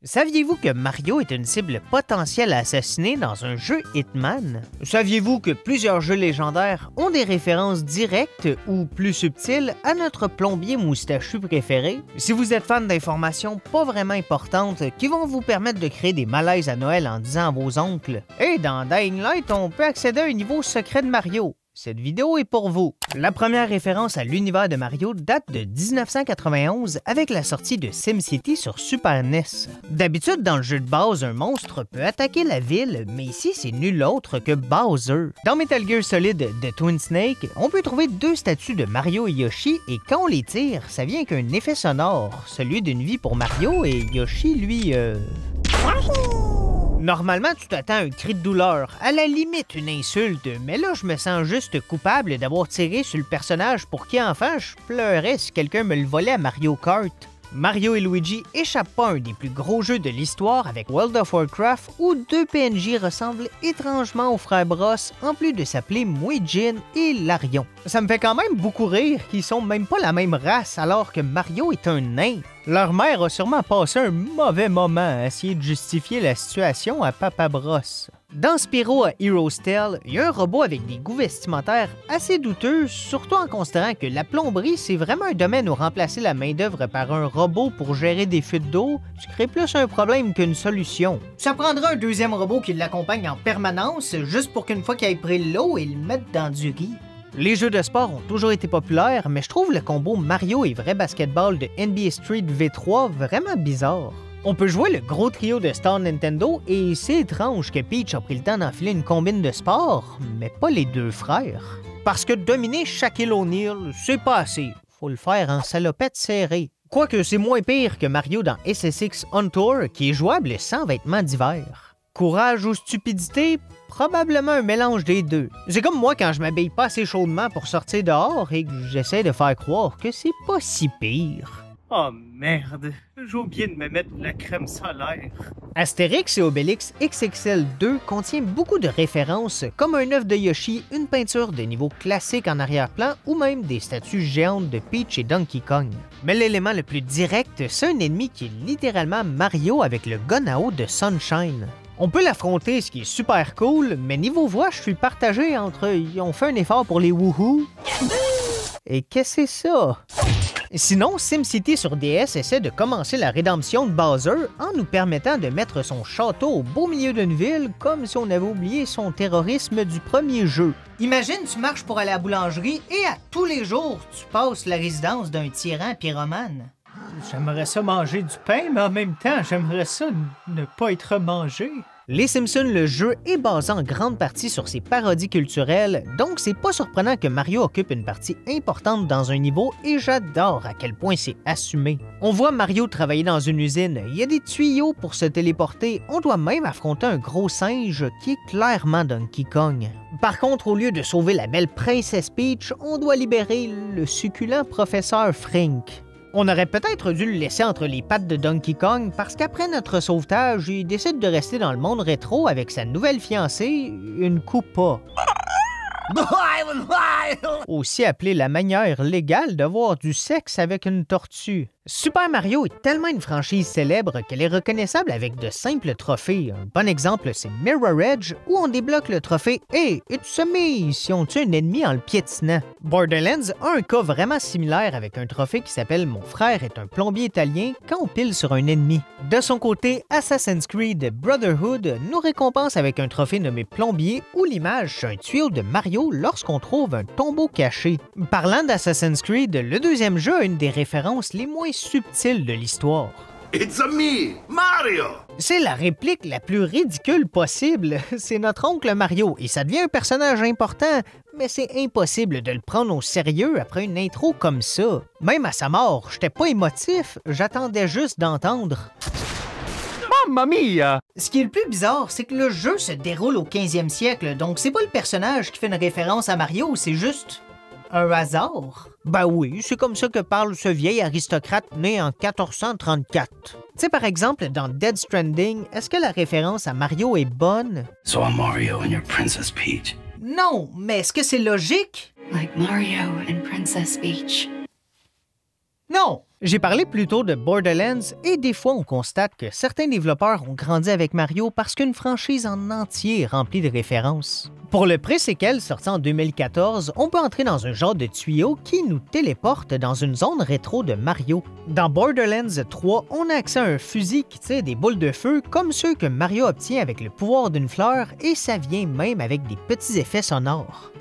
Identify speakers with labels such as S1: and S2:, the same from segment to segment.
S1: Saviez-vous que Mario est une cible potentielle à assassiner dans un jeu Hitman? Saviez-vous que plusieurs jeux légendaires ont des références directes ou plus subtiles à notre plombier moustachu préféré? Si vous êtes fan d'informations pas vraiment importantes qui vont vous permettre de créer des malaises à Noël en disant à vos oncles « Hey, dans Dying Light, on peut accéder à un niveau secret de Mario ». Cette vidéo est pour vous. La première référence à l'univers de Mario date de 1991 avec la sortie de SimCity sur Super NES. D'habitude, dans le jeu de base, un monstre peut attaquer la ville, mais ici, c'est nul autre que Bowser. Dans Metal Gear Solid de Twin Snake, on peut trouver deux statues de Mario et Yoshi et quand on les tire, ça vient qu'un effet sonore, celui d'une vie pour Mario et Yoshi, lui, Normalement, tu t'attends à un cri de douleur, à la limite une insulte, mais là, je me sens juste coupable d'avoir tiré sur le personnage pour qui, enfant, je pleurais si quelqu'un me le volait à Mario Kart. Mario et Luigi échappent pas à un des plus gros jeux de l'histoire avec World of Warcraft où deux PNJ ressemblent étrangement aux frères Bros en plus de s'appeler Muijin et Larion. Ça me fait quand même beaucoup rire qu'ils sont même pas la même race alors que Mario est un nain. Leur mère a sûrement passé un mauvais moment à essayer de justifier la situation à Papa Bros. Dans Spyro à Hero's Tale, il y a un robot avec des goûts vestimentaires assez douteux, surtout en considérant que la plomberie, c'est vraiment un domaine où remplacer la main-d'œuvre par un robot pour gérer des fuites d'eau, tu crées plus un problème qu'une solution. Ça prendra un deuxième robot qui l'accompagne en permanence, juste pour qu'une fois qu'il ait pris l'eau, il le mette dans du riz. Les jeux de sport ont toujours été populaires, mais je trouve le combo Mario et vrai basketball de NBA Street V3 vraiment bizarre. On peut jouer le gros trio de Star Nintendo et c'est étrange que Peach a pris le temps d'enfiler une combine de sport, mais pas les deux frères. Parce que dominer Shaquille O'Neal, c'est pas assez. Faut le faire en salopette serrée. Quoique c'est moins pire que Mario dans SSX On Tour qui est jouable sans vêtements d'hiver. Courage ou stupidité? Probablement un mélange des deux. C'est comme moi quand je m'habille pas assez chaudement pour sortir dehors et que j'essaie de faire croire que c'est pas si pire.
S2: Oh merde, j'ai oublié de me mettre de la crème solaire.
S1: Astérix et Obélix XXL 2 contient beaucoup de références comme un œuf de Yoshi, une peinture de niveau classique en arrière-plan ou même des statues géantes de Peach et Donkey Kong. Mais l'élément le plus direct, c'est un ennemi qui est littéralement Mario avec le gun à eau de Sunshine. On peut l'affronter, ce qui est super cool, mais niveau voix, je suis partagé entre ils ont fait un effort pour les wouhou et qu'est-ce que c'est ça? Sinon, SimCity sur DS essaie de commencer la rédemption de Bowser en nous permettant de mettre son château au beau milieu d'une ville comme si on avait oublié son terrorisme du premier jeu. Imagine, tu marches pour aller à la boulangerie et à tous les jours, tu passes la résidence d'un tyran pyromane.
S2: J'aimerais ça manger du pain, mais en même temps, j'aimerais ça ne pas être mangé.
S1: Les Simpsons, le jeu, est basé en grande partie sur ses parodies culturelles, donc c'est pas surprenant que Mario occupe une partie importante dans un niveau et j'adore à quel point c'est assumé. On voit Mario travailler dans une usine, il y a des tuyaux pour se téléporter, on doit même affronter un gros singe qui est clairement Donkey Kong. Par contre, au lieu de sauver la belle princesse Peach, on doit libérer le succulent professeur Frink. On aurait peut-être dû le laisser entre les pattes de Donkey Kong parce qu'après notre sauvetage, il décide de rester dans le monde rétro avec sa nouvelle fiancée, une Koopa. Aussi appelée la manière légale d'avoir du sexe avec une tortue. Super Mario est tellement une franchise célèbre qu'elle est reconnaissable avec de simples trophées. Un bon exemple, c'est Mirror Edge, où on débloque le trophée « Hey, it's a me » si on tue un ennemi en le piétinant. Borderlands a un cas vraiment similaire avec un trophée qui s'appelle « Mon frère est un plombier italien » quand on pile sur un ennemi. De son côté, Assassin's Creed Brotherhood nous récompense avec un trophée nommé « Plombier » où l'image c'est un tuyau de Mario lorsqu'on trouve un tombeau caché. Parlant d'Assassin's Creed, le deuxième jeu a une des références les moins subtile de l'histoire.
S3: It's a me, Mario!
S1: C'est la réplique la plus ridicule possible. C'est notre oncle Mario et ça devient un personnage important, mais c'est impossible de le prendre au sérieux après une intro comme ça. Même à sa mort, j'étais pas émotif, j'attendais juste d'entendre.
S2: Mamma mia!
S1: Ce qui est le plus bizarre, c'est que le jeu se déroule au 15e siècle, donc c'est pas le personnage qui fait une référence à Mario, c'est juste un hasard? Ben oui, c'est comme ça que parle ce vieil aristocrate né en 1434. Tu sais, par exemple, dans Dead Stranding, est-ce que la référence à Mario est bonne?
S3: So I'm Mario and you're Princess Peach.
S1: Non, mais est-ce que c'est logique?
S4: Like Mario and Princess Peach.
S1: Non, J'ai parlé plus tôt de Borderlands et des fois on constate que certains développeurs ont grandi avec Mario parce qu'une franchise en entier est remplie de références. Pour le pré-séquel sorti en 2014, on peut entrer dans un genre de tuyau qui nous téléporte dans une zone rétro de Mario. Dans Borderlands 3, on a accès à un fusil qui tire des boules de feu comme ceux que Mario obtient avec le pouvoir d'une fleur et ça vient même avec des petits effets sonores.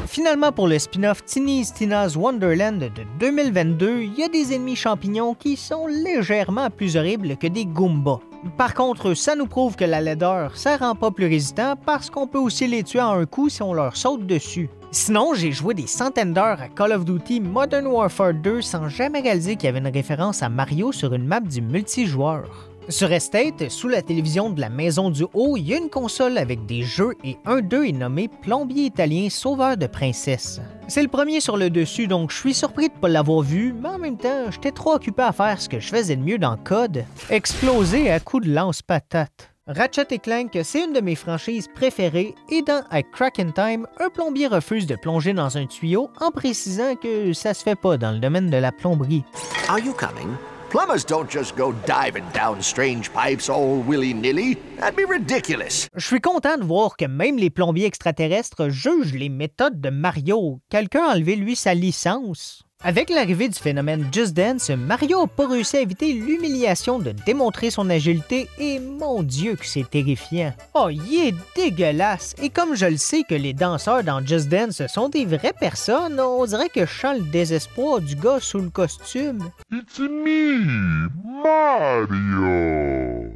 S1: Finalement, pour le spin-off Tina's Wonderland de 2022, il y a des ennemis champignons qui sont légèrement plus horribles que des Goombas. Par contre, ça nous prouve que la laideur, ça rend pas plus résistant parce qu'on peut aussi les tuer en un coup si on leur saute dessus. Sinon, j'ai joué des centaines d'heures à Call of Duty Modern Warfare 2 sans jamais réaliser qu'il y avait une référence à Mario sur une map du multijoueur. Sur Estate, sous la télévision de la Maison du Haut, il y a une console avec des jeux et un d'eux est nommé Plombier italien sauveur de princesse. C'est le premier sur le dessus, donc je suis surpris de ne pas l'avoir vu, mais en même temps, j'étais trop occupé à faire ce que je faisais de mieux dans Code, exploser à coups de lance-patate. Ratchet & Clank, c'est une de mes franchises préférées, et dans A Crack in Time, un plombier refuse de plonger dans un tuyau en précisant que ça se fait pas dans le domaine de la plomberie.
S4: Are you coming? Plumbers don't just go diving down strange pipes all willy-nilly. That'd be ridiculous.
S1: Je suis content de voir que même les plombiers extraterrestres jugent les méthodes de Mario. Quelqu'un a enlevé lui sa licence. Avec l'arrivée du phénomène Just Dance, Mario n'a pas réussi à éviter l'humiliation de démontrer son agilité et mon Dieu que c'est terrifiant. Oh, il est dégueulasse! Et comme je le sais que les danseurs dans Just Dance sont des vraies personnes, on dirait que je sens le désespoir du gars sous le costume.
S5: It's me, Mario!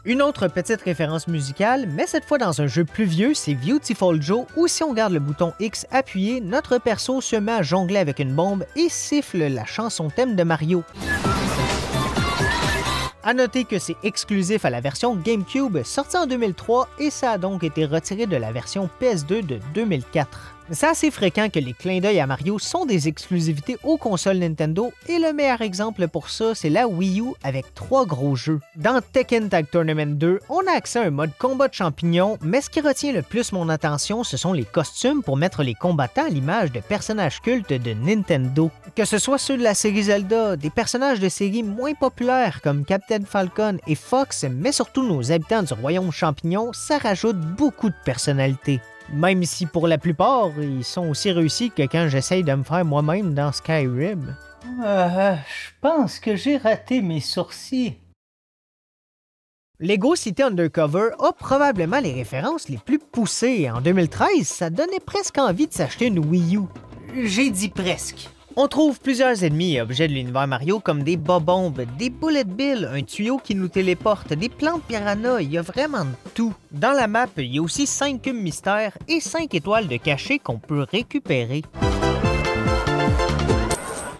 S1: Une autre petite référence musicale, mais cette fois dans un jeu plus vieux, c'est Beautiful Joe, où si on garde le bouton X appuyé, notre perso se met à jongler avec une bombe et siffle la chanson thème de Mario. À noter que c'est exclusif à la version GameCube sortie en 2003 et ça a donc été retiré de la version PS2 de 2004. C'est assez fréquent que les clins d'œil à Mario sont des exclusivités aux consoles Nintendo et le meilleur exemple pour ça, c'est la Wii U avec 3 gros jeux. Dans Tekken Tag Tournament 2, on a accès à un mode combat de champignons, mais ce qui retient le plus mon attention, ce sont les costumes pour mettre les combattants à l'image de personnages cultes de Nintendo. Que ce soit ceux de la série Zelda, des personnages de séries moins populaires comme Captain Falcon et Fox, mais surtout nos habitants du royaume champignon, ça rajoute beaucoup de personnalité. Même si pour la plupart, ils sont aussi réussis que quand j'essaye de me faire moi-même dans Skyrim.
S2: Je pense que j'ai raté mes sourcils.
S1: Lego City Undercover a probablement les références les plus poussées. En 2013, ça donnait presque envie de s'acheter une Wii U. J'ai dit presque. On trouve plusieurs ennemis et objets de l'univers Mario comme des bombes, des bullet bills, un tuyau qui nous téléporte, des plantes piranha, il y a vraiment de tout. Dans la map, il y a aussi 5 cubes mystères et 5 étoiles de cachet qu'on peut récupérer.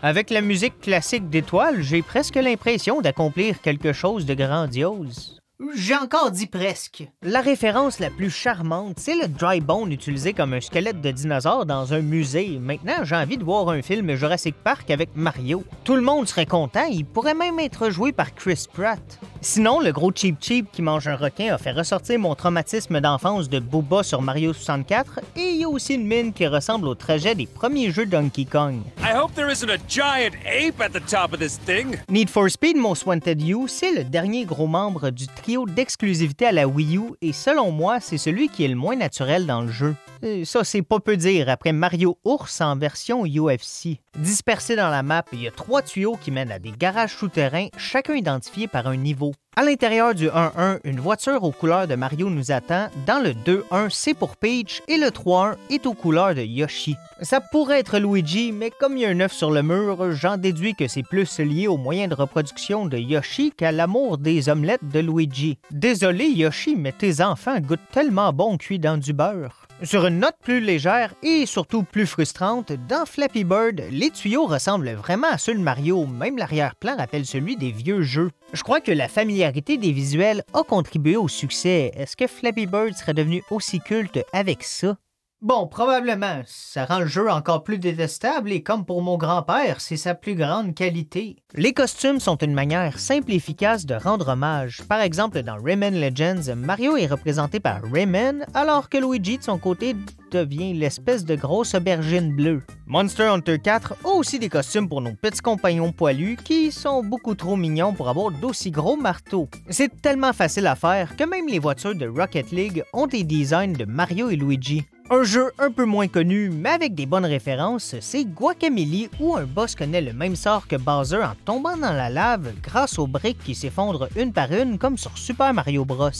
S1: Avec la musique classique d'étoiles, j'ai presque l'impression d'accomplir quelque chose de grandiose.
S2: J'ai encore dit presque.
S1: La référence la plus charmante, c'est le dry bone utilisé comme un squelette de dinosaure dans un musée. Maintenant, j'ai envie de voir un film Jurassic Park avec Mario. Tout le monde serait content, il pourrait même être joué par Chris Pratt. Sinon, le gros Cheep Cheep qui mange un requin a fait ressortir mon traumatisme d'enfance de Booba sur Mario 64 et il y a aussi une mine qui ressemble au trajet des premiers jeux Donkey Kong.
S6: I hope there isn't a giant ape at the top of this thing.
S1: Need for Speed Most Wanted You, c'est le dernier gros membre du trio d'exclusivité à la Wii U et selon moi, c'est celui qui est le moins naturel dans le jeu. Ça, c'est pas peu dire après Mario Ours en version UFC. Dispersé dans la map, il y a 3 tuyaux qui mènent à des garages souterrains, chacun identifié par un niveau. À l'intérieur du 1-1, une voiture aux couleurs de Mario nous attend. Dans le 2-1, c'est pour Peach et le 3-1 est aux couleurs de Yoshi. Ça pourrait être Luigi, mais comme il y a un œuf sur le mur, j'en déduis que c'est plus lié aux moyens de reproduction de Yoshi qu'à l'amour des omelettes de Luigi. Désolé Yoshi, mais tes enfants goûtent tellement bon cuit dans du beurre. Sur une note plus légère et surtout plus frustrante, dans Flappy Bird, les tuyaux ressemblent vraiment à ceux de Mario, même l'arrière-plan rappelle celui des vieux jeux. Je crois que la familiarité des visuels a contribué au succès. Est-ce que Flappy Bird serait devenu aussi culte avec ça?
S2: Bon, probablement, ça rend le jeu encore plus détestable et comme pour mon grand-père, c'est sa plus grande qualité.
S1: Les costumes sont une manière simple et efficace de rendre hommage. Par exemple, dans Rayman Legends, Mario est représenté par Rayman, alors que Luigi, de son côté, devient l'espèce de grosse aubergine bleue. Monster Hunter 4 a aussi des costumes pour nos petits compagnons poilus qui sont beaucoup trop mignons pour avoir d'aussi gros marteaux. C'est tellement facile à faire que même les voitures de Rocket League ont des designs de Mario et Luigi. Un jeu un peu moins connu, mais avec des bonnes références, c'est Guacamelee où un boss connaît le même sort que Bowser en tombant dans la lave grâce aux briques qui s'effondrent une par une comme sur Super Mario Bros.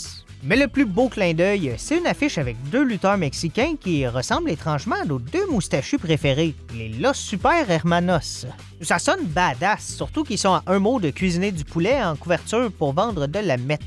S1: Mais le plus beau clin d'œil, c'est une affiche avec deux lutteurs mexicains qui ressemblent étrangement à nos deux moustachus préférés, les Los Super Hermanos. Ça sonne badass, surtout qu'ils sont à un mot de cuisiner du poulet en couverture pour vendre de la mette.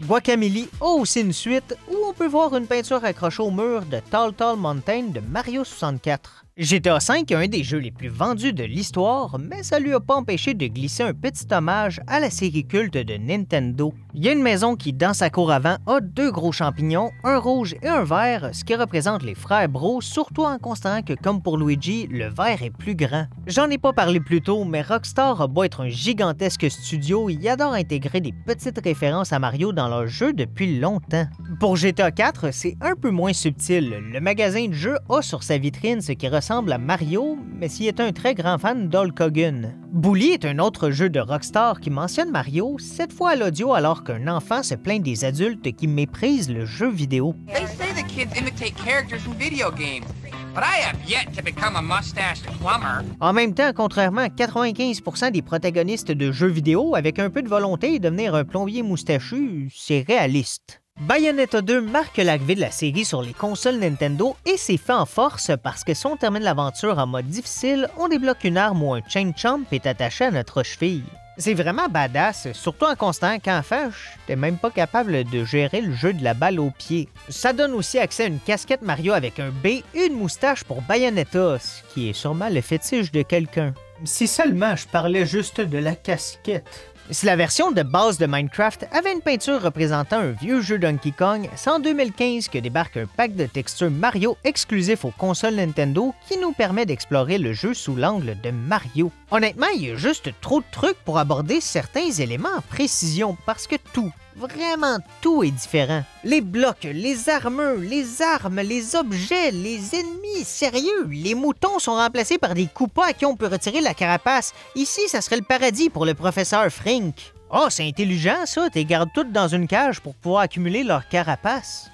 S1: Guacamelee a aussi une suite où on peut voir une peinture accrochée au mur de Tall Tall Mountain de Mario 64. GTA V est un des jeux les plus vendus de l'histoire, mais ça lui a pas empêché de glisser un petit hommage à la série culte de Nintendo. Il y a une maison qui, dans sa cour avant, a deux gros champignons, un rouge et un vert, ce qui représente les frères Bros, surtout en constatant que, comme pour Luigi, le vert est plus grand. J'en ai pas parlé plus tôt, mais Rockstar a beau être un gigantesque studio, il adore intégrer des petites références à Mario dans leurs jeux depuis longtemps. Pour GTA 4, c'est un peu moins subtil. Le magasin de jeux a sur sa vitrine ce qui ressemble à Mario, mais s'il est un très grand fan d'Hulk Hogan. Bully est un autre jeu de Rockstar qui mentionne Mario, cette fois à l'audio alors qu'un enfant se plaint des adultes qui méprisent le jeu vidéo.
S7: They say the kids imitate characters in video games, but I have yet to become a mustached plumber.
S1: En même temps, contrairement à 95% des protagonistes de jeux vidéo, avec un peu de volonté, devenir un plombier moustachu, c'est réaliste. Bayonetta 2 marque l'arrivée de la série sur les consoles Nintendo et c'est fait en force parce que si on termine l'aventure en mode difficile, on débloque une arme ou un chain chomp est attaché à notre cheville. C'est vraiment badass, surtout en constatant qu'enfin, j'étais même pas capable de gérer le jeu de la balle au pied. Ça donne aussi accès à une casquette Mario avec un B et une moustache pour Bayonetta, ce qui est sûrement le fétiche de quelqu'un.
S2: Si seulement je parlais juste de la casquette.
S1: Si la version de base de Minecraft avait une peinture représentant un vieux jeu Donkey Kong, c'est en 2015 que débarque un pack de textures Mario exclusif aux consoles Nintendo qui nous permet d'explorer le jeu sous l'angle de Mario. Honnêtement, il y a juste trop de trucs pour aborder certains éléments en précision parce que tout, vraiment tout est différent. Les blocs, les armures, les armes, les objets, les ennemis, sérieux, les moutons sont remplacés par des coupas à qui on peut retirer la carapace. Ici, ça serait le paradis pour le professeur Frink. Oh, c'est intelligent ça, t'es gardes toutes dans une cage pour pouvoir accumuler leur carapace.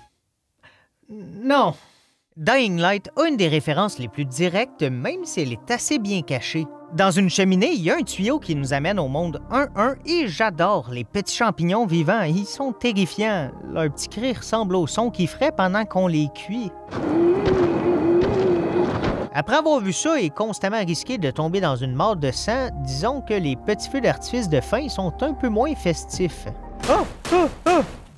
S2: Non.
S1: Dying Light a une des références les plus directes, même si elle est assez bien cachée. Dans une cheminée, il y a un tuyau qui nous amène au monde 1-1 et j'adore les petits champignons vivants, ils sont terrifiants. Leur petit cri ressemble au son qu'ils feraient pendant qu'on les cuit. Après avoir vu ça et constamment risqué de tomber dans une mare de sang, disons que les petits feux d'artifice de fin sont un peu moins festifs.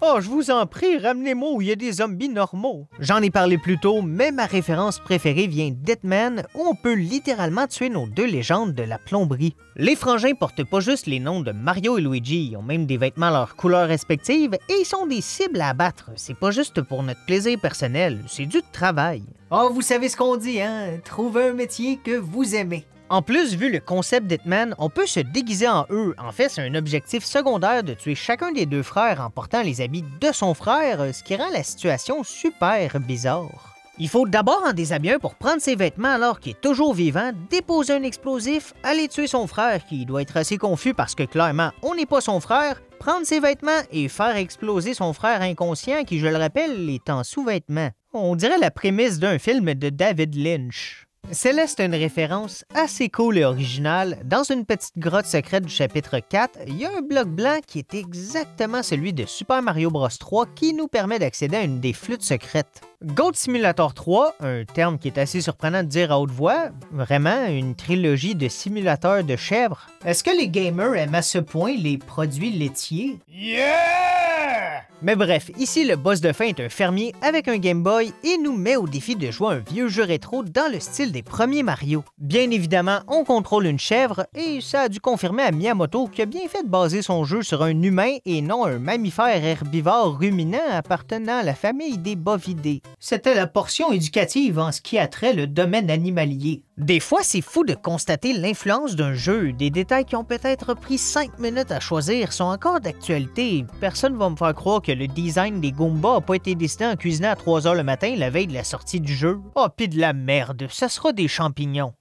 S1: Oh, je vous en prie, ramenez-moi où il y a des zombies normaux. J'en ai parlé plus tôt, mais ma référence préférée vient d'Hitman, où on peut littéralement tuer nos deux légendes de la plomberie. Les frangins portent pas juste les noms de Mario et Luigi, ils ont même des vêtements à leurs couleurs respectives et ils sont des cibles à abattre. C'est pas juste pour notre plaisir personnel, c'est du travail.
S2: Oh, vous savez ce qu'on dit, hein? Trouvez un métier que vous aimez.
S1: En plus, vu le concept d'Hitman, on peut se déguiser en eux. En fait, c'est un objectif secondaire de tuer chacun des deux frères en portant les habits de son frère, ce qui rend la situation super bizarre. Il faut d'abord en déshabiller un pour prendre ses vêtements alors qu'il est toujours vivant, déposer un explosif, aller tuer son frère qui doit être assez confus parce que clairement, on n'est pas son frère, prendre ses vêtements et faire exploser son frère inconscient qui, je le rappelle, est en sous-vêtements. On dirait la prémisse d'un film de David Lynch. Céleste a une référence assez cool et originale. Dans une petite grotte secrète du chapitre 4, il y a un bloc blanc qui est exactement celui de Super Mario Bros 3 qui nous permet d'accéder à une des flûtes secrètes. Goat Simulator 3, un terme qui est assez surprenant de dire à haute voix, vraiment une trilogie de simulateurs de chèvres.
S2: Est-ce que les gamers aiment à ce point les produits laitiers?
S6: Yeah!
S1: Mais bref, ici le boss de fin est un fermier avec un Game Boy et nous met au défi de jouer un vieux jeu rétro dans le style des premiers Mario. Bien évidemment, on contrôle une chèvre et ça a dû confirmer à Miyamoto qu'il a bien fait de baser son jeu sur un humain et non un mammifère herbivore ruminant appartenant à la famille des bovidés.
S2: C'était la portion éducative en ce qui a trait le domaine animalier.
S1: Des fois, c'est fou de constater l'influence d'un jeu. Des détails qui ont peut-être pris 5 minutes à choisir sont encore d'actualité. Personne va me faire croire que le design des Goombas n'a pas été décidé en cuisinant à 3 h le matin la veille de la sortie du jeu. Oh, pis de la merde, ça sera des champignons.